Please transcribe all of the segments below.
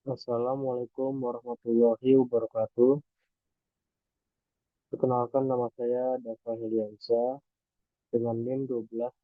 Assalamualaikum warahmatullahi wabarakatuh. Perkenalkan nama saya Dava Heliansa dengan NIM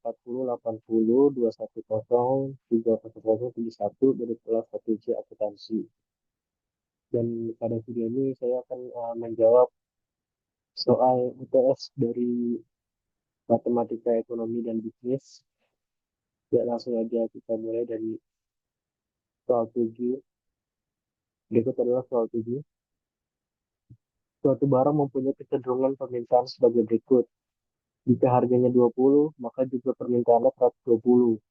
12408021030071 dari kelas 1C akuntansi. Dan pada video ini saya akan menjawab soal UTS dari Matematika Ekonomi dan Bisnis. Ya, langsung aja kita mulai dari soal 7. Berikut adalah soal 7. Suatu barang mempunyai kecenderungan permintaan sebagai berikut. Jika harganya 20, maka juga permintaannya 120.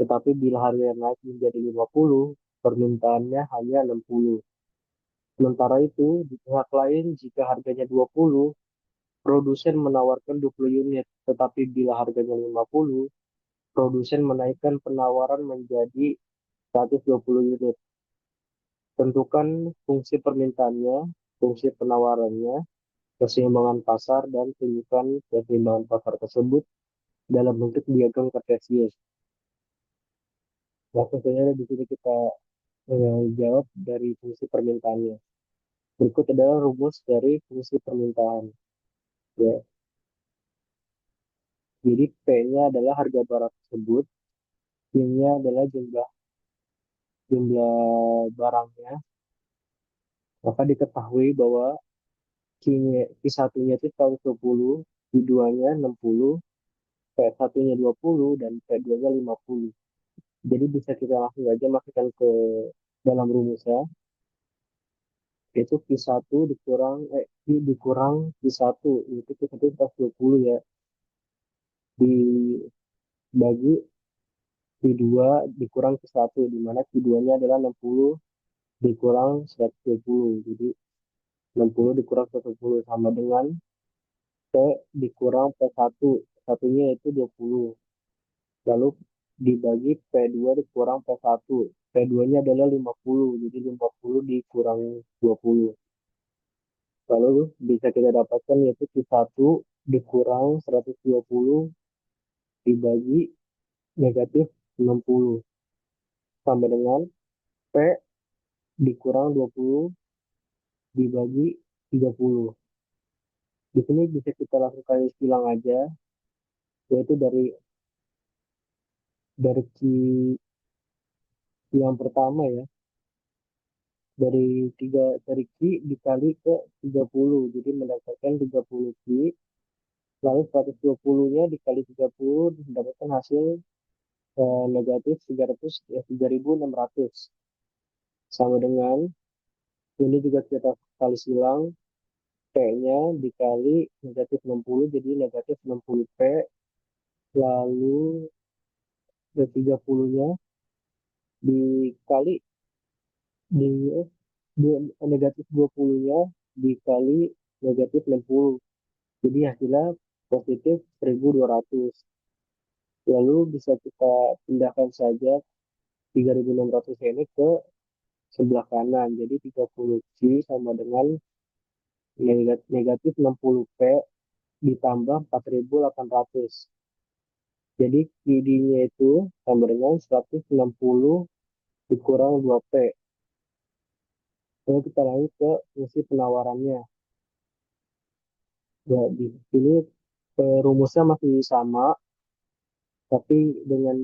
Tetapi bila harganya naik menjadi 50, permintaannya hanya 60. Sementara itu, di pihak lain, jika harganya 20, produsen menawarkan 20 unit. Tetapi bila harganya 50, produsen menaikkan penawaran menjadi 120 unit. Tentukan fungsi permintaannya, fungsi penawarannya, keseimbangan pasar, dan tunjukkan keseimbangan pasar tersebut dalam bentuk diagram kartesius. Nah, tentunya di sini kita jawab dari fungsi permintaannya. Berikut adalah rumus dari fungsi permintaan. Ya. Jadi P-nya adalah harga barang tersebut, Q-nya adalah jumlah jumlah barangnya. Maka diketahui bahwa Q-nya, Q1-nya itu 120, Q2-nya 60, P1-nya 20, dan P2-nya 50. Jadi bisa kita langsung aja masukkan ke dalam rumusnya, yaitu Q1 dikurang, Q dikurang Q1, itu Q1 120 ya, dibagi Q2 dikurang Q1, di mana Q2-nya adalah 60 dikurang 120. Jadi 60 dikurang 120 sama dengan P dikurang P1. Satunya itu 20. Lalu dibagi P2 dikurang P1. P2-nya adalah 50. Jadi 50 dikurang 20. Lalu bisa kita dapatkan yaitu Q1 dikurang 120 dibagi negatif 60 sama dengan P dikurang 20 dibagi 30. Di sini bisa kita lakukan silang aja, yaitu dari yang pertama ya, dari Q dikali ke 30, jadi mendapatkan 30 Q, lalu 120-nya dikali 30 mendapatkan hasil negatif 300, ya, 3.600. Sama dengan ini juga kita kali silang, P-nya dikali negatif 60, jadi negatif 60 P, lalu 30-nya dikali di, di negatif 20-nya dikali negatif 60. Jadi hasilnya positif 1.200. Lalu bisa kita pindahkan saja 3.600 ini ke sebelah kanan. Jadi 30 Q sama dengan negatif 60 P ditambah 4.800. Jadi QD-nya itu sama dengan 160 dikurang 2P. Lalu kita lanjut ke fungsi penawarannya. Ya, di sini rumusnya masih sama, tapi dengan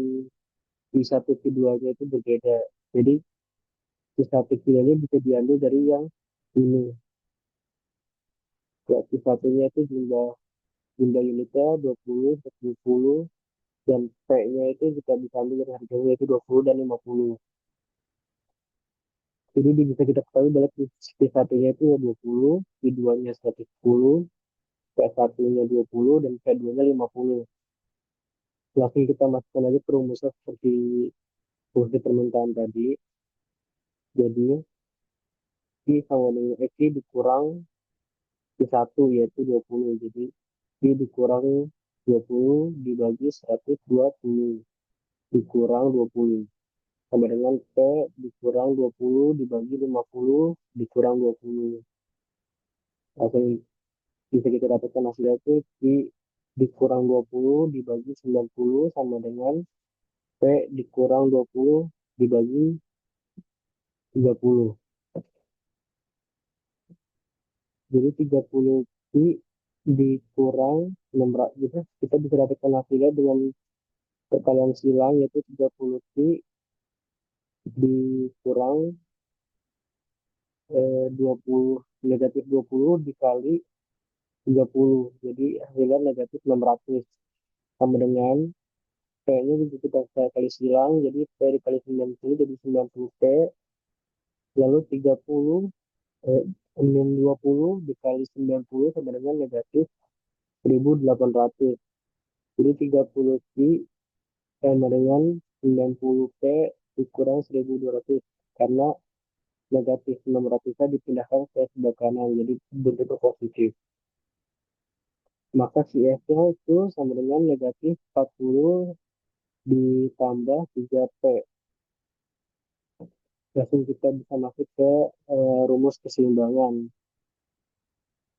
Q1 Q2-nya itu berbeda. Jadi Q1 Q2-nya bisa diambil dari yang ini. Ya, Q1-nya itu jumlah unitnya 20, 30, dan P-nya itu kita bisa ambil dari harganya itu 20 dan 50. Jadi bisa kita ketahui bahwa Q1-nya itu 20, Q2-nya 110, P1-nya 20, dan P2-nya 50. Langsung kita masukkan lagi perumusnya seperti fungsi permintaan tadi. Jadi Q sama dengan Q dikurang Q1 yaitu 20. Jadi Q dikurang 20 dibagi 120 dikurang 20. Sama dengan P dikurang 20 dibagi 50 dikurang 20. Langsung bisa kita dapatkan hasilnya itu Q dikurang 20 dibagi 90 sama dengan P dikurang 20 dibagi 30. Jadi 30 pi dikurang 600, gitu. Kita bisa dapatkan hasilnya dengan perkalian silang, yaitu 30 pi dikurang 20, negatif 20 dikali 30. Jadi hasilnya negatif 600. Sama dengan P-nya juga kita bisa kali silang, jadi P dikali 90 jadi 90 P, lalu 30 min 20 dikali 90 sama dengan negatif 1800. Jadi 30 pi sama dengan 90 P dikurang 1200, karena negatif 600-nya dipindahkan ke sebelah kanan, jadi bentuknya positif. Maka si F-nya itu sama dengan negatif 40 ditambah 3P. Langsung kita bisa masuk ke rumus keseimbangan.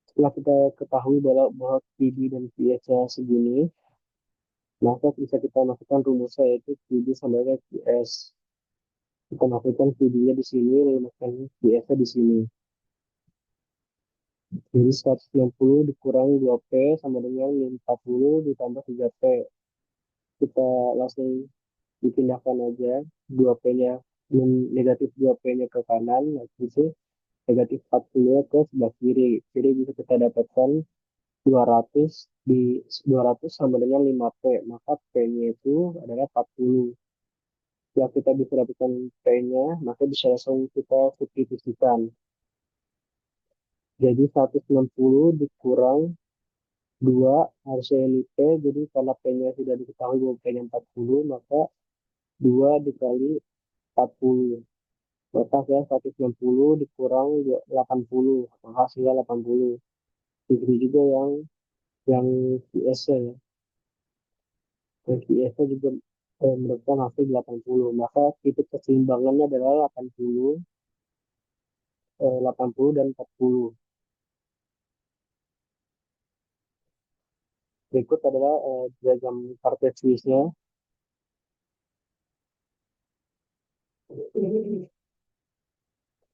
Setelah kita ketahui bahwa PD dan PS-nya segini, maka bisa kita masukkan rumusnya, yaitu PD sama dengan PS. Kita masukkan PD-nya di sini, rumuskan PS-nya di sini. Jadi 160 dikurangi 2P sama dengan 40 ditambah 3P. Kita langsung dipindahkan aja 2P-nya, negatif 2P-nya ke kanan, itu negatif 40 ke sebelah kiri. Jadi bisa kita dapatkan 200 di 200 sama dengan 5P, maka P-nya itu adalah 40. Setelah kita bisa dapatkan P-nya, maka bisa langsung kita substitusikan. Jadi 160 dikurang 2 harusnya ini P, jadi karena P-nya sudah diketahui bahwa P-nya 40, maka 2 dikali 40. Maka saya 160 dikurang 80, maka hasilnya 80. Begitu juga yang QS-nya ya. Yang QS-nya juga merupakan hasil 80. Maka titik keseimbangannya adalah 80, 80 dan 40. Berikut adalah diagram Cartesiusnya.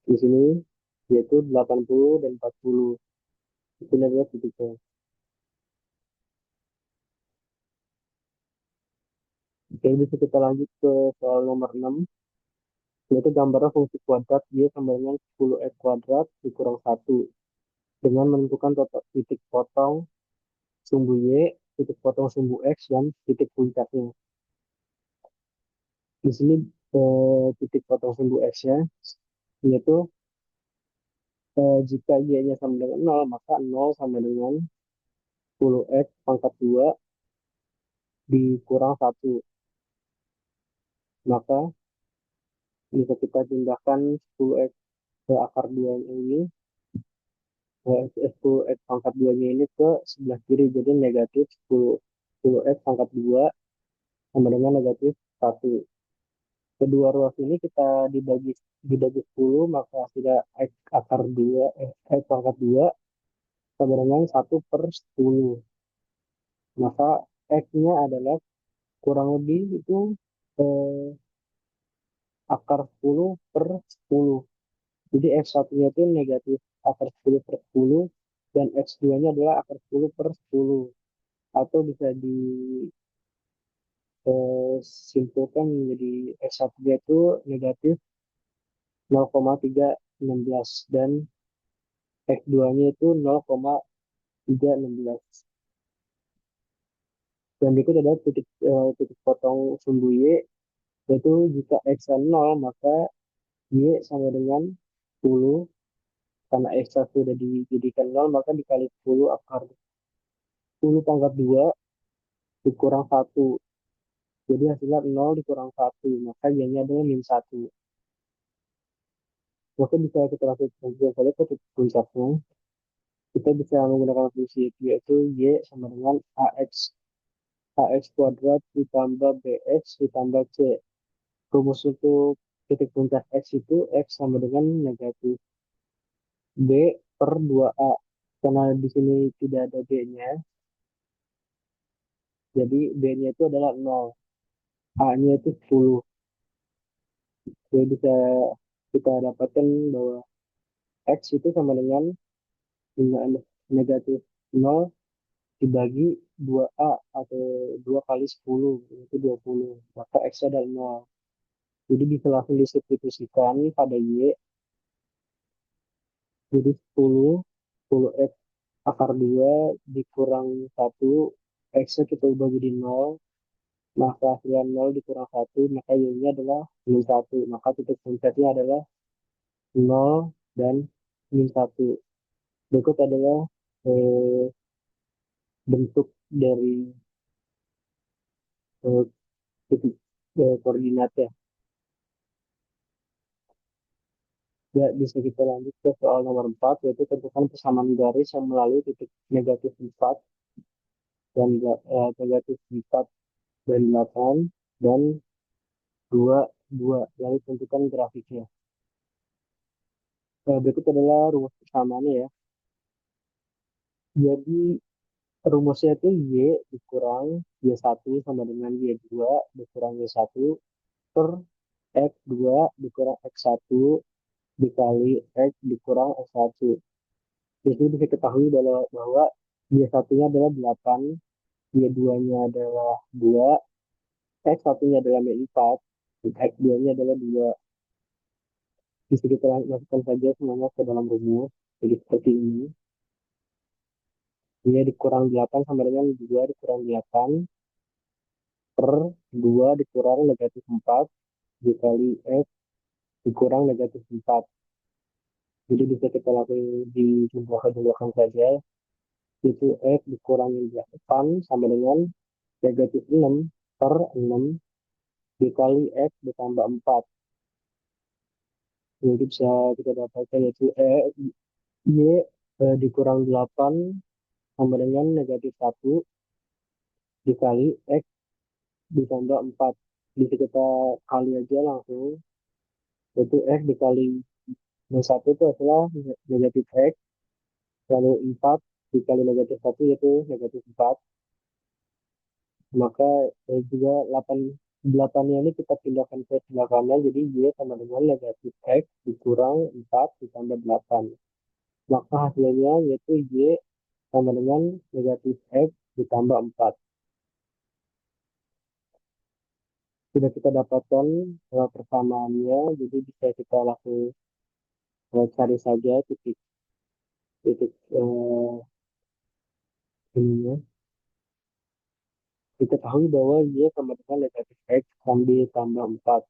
Di sini yaitu 80 dan 40. Itu adalah titiknya. Oke, bisa kita lanjut ke soal nomor 6, yaitu gambaran fungsi kuadrat Y sama dengan 10x kuadrat dikurang 1 dengan menentukan total titik potong sumbu Y, titik potong sumbu X, dan titik puncaknya. Di sini titik potong sumbu X-nya, yaitu jika Y-nya sama dengan 0, maka 0 sama dengan 10x pangkat 2 dikurang 1. Maka jika kita pindahkan 10x ke akar 2 ini, 10x pangkat 2-nya ini ke sebelah kiri, jadi negatif 10x pangkat 2 sama dengan negatif 1. Kedua ruas ini kita dibagi 10, maka hasilnya x akar 2, x pangkat 2 sama dengan 1/10. Maka x-nya adalah kurang lebih itu eh, akar 10/10. Jadi x1-nya itu negatif akar 10/10, dan x2-nya adalah akar 10/10. Atau bisa disimpulkan menjadi x1-nya itu negatif 0,316 dan x2-nya itu 0,316. Dan berikut adalah titik potong sumbu Y, yaitu jika x 0 maka Y sama dengan 10, karena x1 sudah dijadikan 0, maka dikali 10 akar 10 pangkat 2 dikurang 1. Jadi hasilnya 0 dikurang 1, maka y-nya adalah min 1. Maka bisa kita lakukan juga saja ke titik puncaknya. Kita bisa menggunakan fungsi itu, yaitu y sama dengan ax kuadrat ditambah bx ditambah c. Rumus untuk titik puncak x itu x sama dengan negatif b per 2a. Karena di sini tidak ada b-nya, jadi b-nya itu adalah 0, a-nya itu 10. Jadi bisa kita dapatkan bahwa X itu sama dengan negatif 0 dibagi 2A atau 2 kali 10 itu 20. Maka X adalah 0. Jadi bisa langsung disubstitusikan pada Y. Jadi 10 X akar 2 dikurang 1. X-nya kita ubah jadi 0. Maka hasilnya 0 dikurang 1. Maka Y-nya adalah min 1. Maka titik puncaknya adalah 0 dan min 1. Berikut adalah eh, bentuk dari eh, titik koordinatnya. Ya, bisa kita lanjut ke soal nomor 4, yaitu tentukan persamaan garis yang melalui titik negatif 4 dan negatif 4 dan 8 dan 2 2. Lalu tentukan grafiknya. Berikut adalah rumus persamaannya ya. Jadi rumusnya itu Y dikurang Y1 sama dengan Y2 dikurang Y1 per X2 dikurang X1 dikali X dikurang X1. Jadi bisa ketahui bahwa Y1-nya adalah 8, Y2-nya adalah 2, X1-nya adalah Y4, dan X2-nya adalah 2. Bisa kita masukkan saja semuanya ke dalam rumus. Jadi seperti ini. Y dikurang 8 sama dengan 2 dikurang 8 per 2 dikurang negatif 4 dikali X dikurang negatif 4. Jadi bisa kita lakukan dijumlahkan saja. Itu X dikurangi 8 sama dengan negatif 6 per 6 dikali X ditambah 4. Jadi bisa kita dapatkan yaitu Y dikurang 8 sama dengan negatif 1 dikali X ditambah 4. Bisa kita kali aja langsung. Yaitu X dikali 1 itu adalah negatif X. Lalu 4 dikali negatif 1 yaitu negatif 4. Maka juga 8 ini kita pindahkan ke sebelah kanan. Jadi Y sama dengan negatif X dikurang 4 ditambah 8. Maka hasilnya yaitu Y sama dengan negatif X ditambah 4. Sudah kita dapatkan persamaannya, jadi bisa kita langsung cari saja titik titik ininya. Diketahui bahwa Y sama dengan negatif X sambil tambah 4.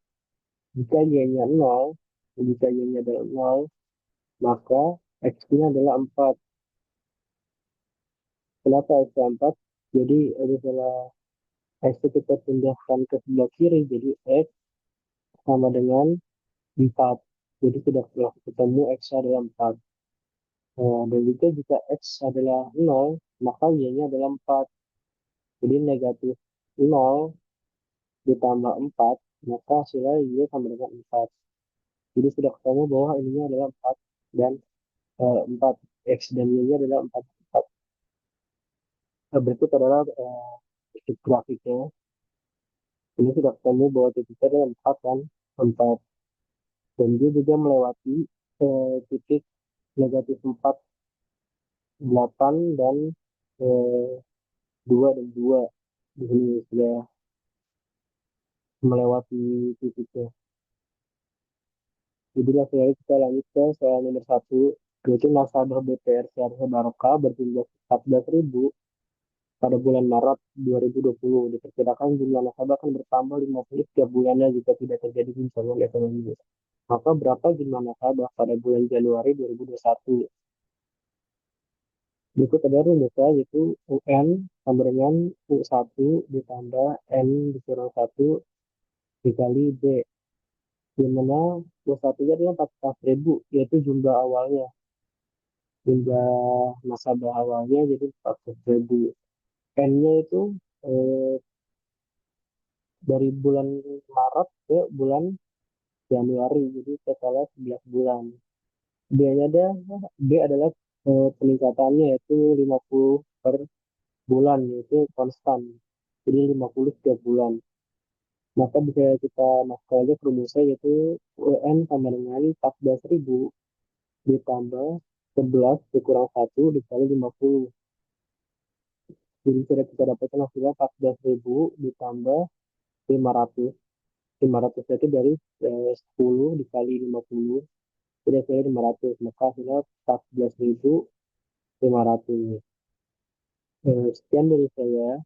Jika Y-nya 0, jika Y-nya adalah 0, maka X-nya adalah 4. Kenapa X 4? Jadi misalnya X itu kita pindahkan ke sebelah kiri, jadi X sama dengan 4. Jadi sudah ketemu X adalah 4. Dan juga jika X adalah 0, maka Y-nya adalah 4. Jadi negatif 0 ditambah 4, maka hasilnya Y sama dengan 4. Jadi sudah ketemu bahwa ininya adalah 4 dan 4. X dan Y-nya adalah 4. 4. Berikut adalah grafiknya. Ini sudah ketemu bahwa titiknya adalah 4 kan. 4. Dan dia juga melewati titik negatif 4, 8 dan eh, 2 dan 2. Di sini sudah melewati titiknya. Jadi langsung aja kita lanjut ke soal nomor 1, yaitu nasabah BPR Syariah Barokah berjumlah 14.000 pada bulan Maret 2020. Diperkirakan jumlah nasabah akan bertambah 50 setiap bulannya jika tidak terjadi guncangan ekonomi. Maka berapa jumlah nasabah pada bulan Januari 2021? Berikut ada rumusnya yaitu UN sama dengan U1 ditambah N dikurang 1 dikali B. Di mana U1-nya adalah 14.000, yaitu jumlah awalnya. Jumlah nasabah awalnya jadi 14.000. N-nya itu eh, dari bulan Maret ke bulan Januari, jadi totalnya 11 bulan. B adalah peningkatannya yaitu 50 per bulan, yaitu konstan. Jadi 50 setiap bulan. Maka bisa kita masukkan aja rumusnya yaitu UN sama dengan 14.000 ditambah 11 dikurang 1 dikali 50. Jadi sudah kita dapatkan hasilnya 14.000 ditambah 500. 500 itu dari 10 dikali 50. Sudah hasilnya 500. Maka hasilnya 14.500. Sekian dari saya.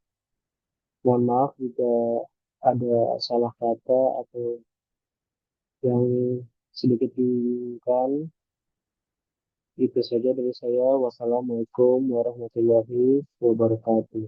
Mohon maaf jika ada salah kata atau yang sedikit dibingungkan. Itu saja dari saya. Wassalamualaikum warahmatullahi wabarakatuh.